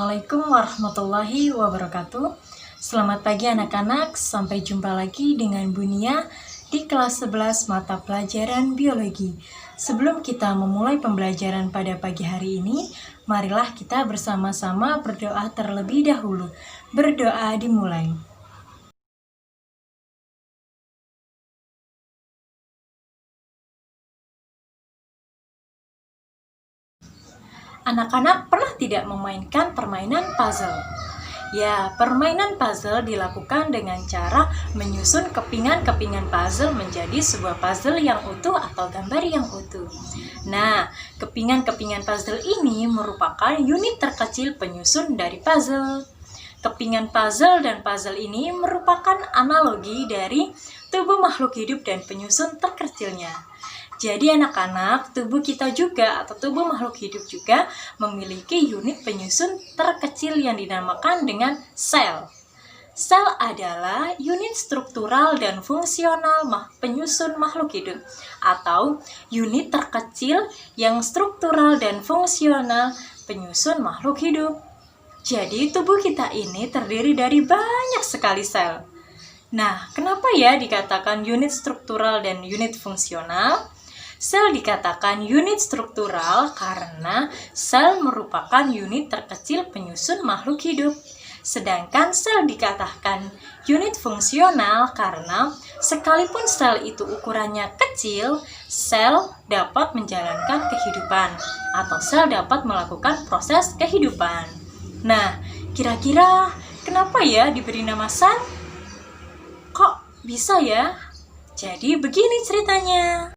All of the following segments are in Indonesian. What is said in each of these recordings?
Assalamualaikum warahmatullahi wabarakatuh. Selamat pagi anak-anak, sampai jumpa lagi dengan Bunia di kelas 11 mata pelajaran biologi. Sebelum kita memulai pembelajaran pada pagi hari ini, marilah kita bersama-sama berdoa terlebih dahulu. Berdoa dimulai. Anak-anak pernah tidak memainkan permainan puzzle? Ya, permainan puzzle dilakukan dengan cara menyusun kepingan-kepingan puzzle menjadi sebuah puzzle yang utuh atau gambar yang utuh. Nah, kepingan-kepingan puzzle ini merupakan unit terkecil penyusun dari puzzle. Kepingan puzzle dan puzzle ini merupakan analogi dari tubuh makhluk hidup dan penyusun terkecilnya. Jadi anak-anak, tubuh kita juga atau tubuh makhluk hidup juga memiliki unit penyusun terkecil yang dinamakan dengan sel. Sel adalah unit struktural dan fungsional penyusun makhluk hidup atau unit terkecil yang struktural dan fungsional penyusun makhluk hidup. Jadi tubuh kita ini terdiri dari banyak sekali sel. Nah, kenapa ya dikatakan unit struktural dan unit fungsional? Sel dikatakan unit struktural karena sel merupakan unit terkecil penyusun makhluk hidup. Sedangkan sel dikatakan unit fungsional karena sekalipun sel itu ukurannya kecil, sel dapat menjalankan kehidupan atau sel dapat melakukan proses kehidupan. Nah, kira-kira kenapa ya diberi nama sel? Kok bisa ya? Jadi begini ceritanya.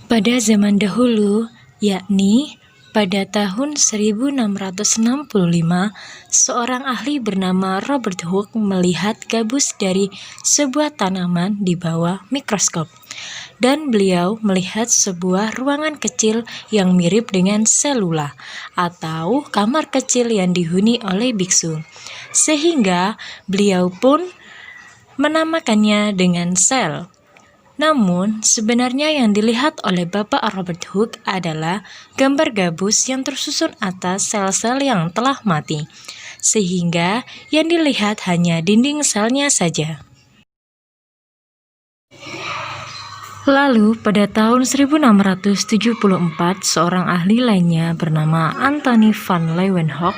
Pada zaman dahulu, yakni pada tahun 1665, seorang ahli bernama Robert Hooke melihat gabus dari sebuah tanaman di bawah mikroskop. Dan beliau melihat sebuah ruangan kecil yang mirip dengan selula atau kamar kecil yang dihuni oleh biksu. Sehingga beliau pun menamakannya dengan sel. Namun, sebenarnya yang dilihat oleh Bapak Robert Hooke adalah gambar gabus yang tersusun atas sel-sel yang telah mati, sehingga yang dilihat hanya dinding selnya saja. Lalu, pada tahun 1674, seorang ahli lainnya bernama Anthony van Leeuwenhoek,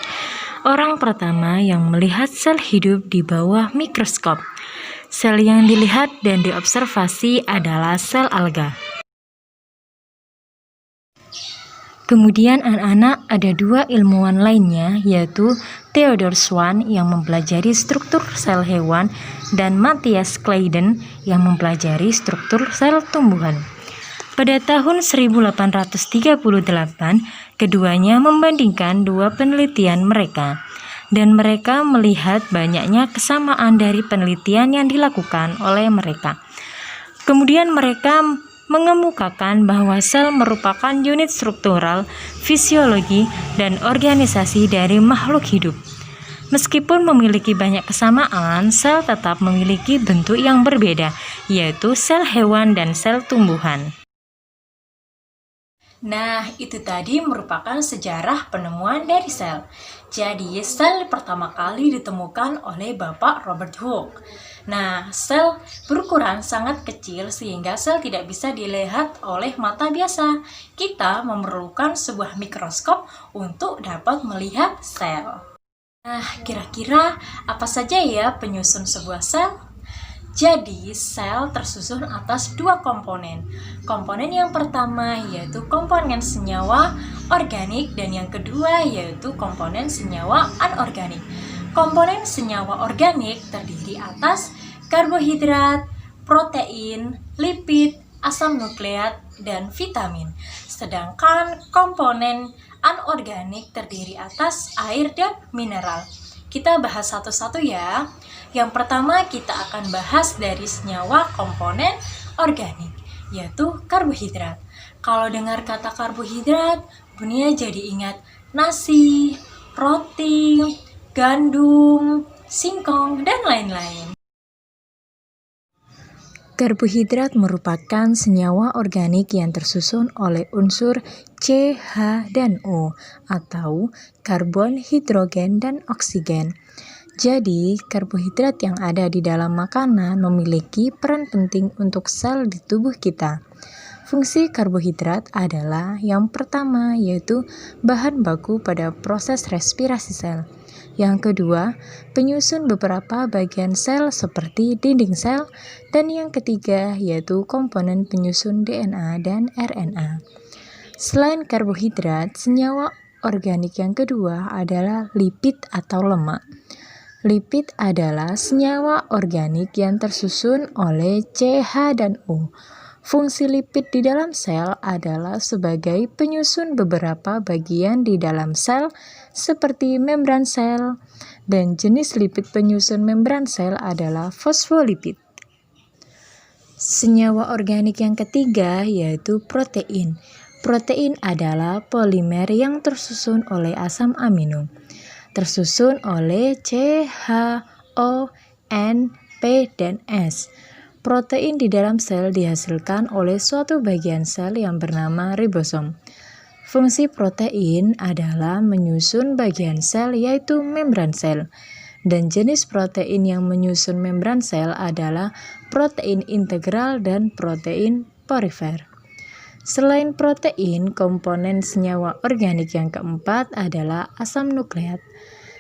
orang pertama yang melihat sel hidup di bawah mikroskop. Sel yang dilihat dan diobservasi adalah sel alga. Kemudian anak-anak ada dua ilmuwan lainnya, yaitu Theodor Swan yang mempelajari struktur sel hewan dan Matthias Claydon yang mempelajari struktur sel tumbuhan. Pada tahun 1838, keduanya membandingkan dua penelitian mereka. Dan mereka melihat banyaknya kesamaan dari penelitian yang dilakukan oleh mereka. Kemudian mereka mengemukakan bahwa sel merupakan unit struktural, fisiologi, dan organisasi dari makhluk hidup. Meskipun memiliki banyak kesamaan, sel tetap memiliki bentuk yang berbeda, yaitu sel hewan dan sel tumbuhan. Nah, itu tadi merupakan sejarah penemuan dari sel. Jadi, sel pertama kali ditemukan oleh Bapak Robert Hooke. Nah, sel berukuran sangat kecil sehingga sel tidak bisa dilihat oleh mata biasa. Kita memerlukan sebuah mikroskop untuk dapat melihat sel. Nah, kira-kira apa saja ya penyusun sebuah sel? Jadi, sel tersusun atas dua komponen. Komponen yang pertama yaitu komponen senyawa organik dan yang kedua yaitu komponen senyawa anorganik. Komponen senyawa organik terdiri atas karbohidrat, protein, lipid, asam nukleat, dan vitamin. Sedangkan komponen anorganik terdiri atas air dan mineral. Kita bahas satu-satu ya. Yang pertama kita akan bahas dari senyawa komponen organik, yaitu karbohidrat. Kalau dengar kata karbohidrat, Bunia jadi ingat nasi, roti, gandum, singkong, dan lain-lain. Karbohidrat merupakan senyawa organik yang tersusun oleh unsur C, H, dan O atau karbon, hidrogen, dan oksigen. Jadi, karbohidrat yang ada di dalam makanan memiliki peran penting untuk sel di tubuh kita. Fungsi karbohidrat adalah yang pertama yaitu bahan baku pada proses respirasi sel. Yang kedua, penyusun beberapa bagian sel seperti dinding sel, dan yang ketiga yaitu komponen penyusun DNA dan RNA. Selain karbohidrat, senyawa organik yang kedua adalah lipid atau lemak. Lipid adalah senyawa organik yang tersusun oleh C, H, dan O. Fungsi lipid di dalam sel adalah sebagai penyusun beberapa bagian di dalam sel seperti membran sel, dan jenis lipid penyusun membran sel adalah fosfolipid. Senyawa organik yang ketiga yaitu protein. Protein adalah polimer yang tersusun oleh asam amino. Tersusun oleh C, H, O, N, P, dan S. Protein di dalam sel dihasilkan oleh suatu bagian sel yang bernama ribosom. Fungsi protein adalah menyusun bagian sel yaitu membran sel. Dan jenis protein yang menyusun membran sel adalah protein integral dan protein polimer. Selain protein, komponen senyawa organik yang keempat adalah asam nukleat.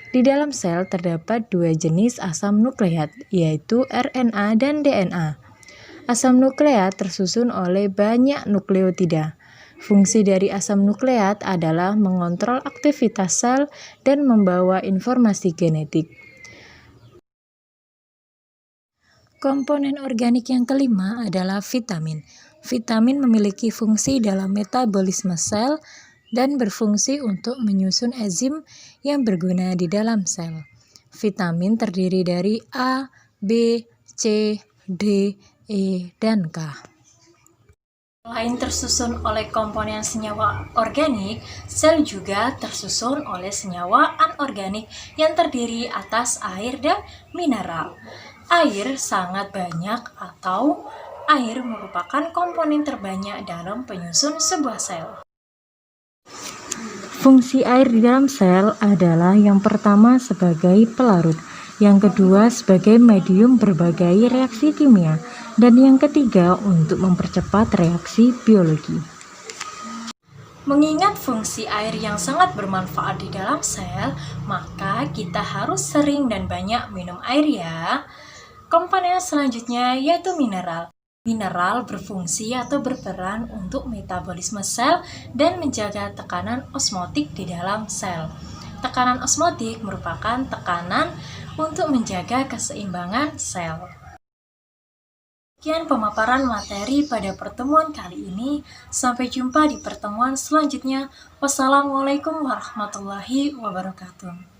Di dalam sel terdapat dua jenis asam nukleat, yaitu RNA dan DNA. Asam nukleat tersusun oleh banyak nukleotida. Fungsi dari asam nukleat adalah mengontrol aktivitas sel dan membawa informasi genetik. Komponen organik yang kelima adalah vitamin. Vitamin memiliki fungsi dalam metabolisme sel dan berfungsi untuk menyusun enzim yang berguna di dalam sel. Vitamin terdiri dari A, B, C, D, E, dan K. Selain tersusun oleh komponen senyawa organik, sel juga tersusun oleh senyawa anorganik yang terdiri atas air dan mineral. Air sangat banyak atau air merupakan komponen terbanyak dalam penyusun sebuah sel. Fungsi air di dalam sel adalah yang pertama sebagai pelarut, yang kedua sebagai medium berbagai reaksi kimia, dan yang ketiga untuk mempercepat reaksi biologi. Mengingat fungsi air yang sangat bermanfaat di dalam sel, maka kita harus sering dan banyak minum air ya. Komponen selanjutnya yaitu mineral. Mineral berfungsi atau berperan untuk metabolisme sel dan menjaga tekanan osmotik di dalam sel. Tekanan osmotik merupakan tekanan untuk menjaga keseimbangan sel. Sekian pemaparan materi pada pertemuan kali ini. Sampai jumpa di pertemuan selanjutnya. Wassalamualaikum warahmatullahi wabarakatuh.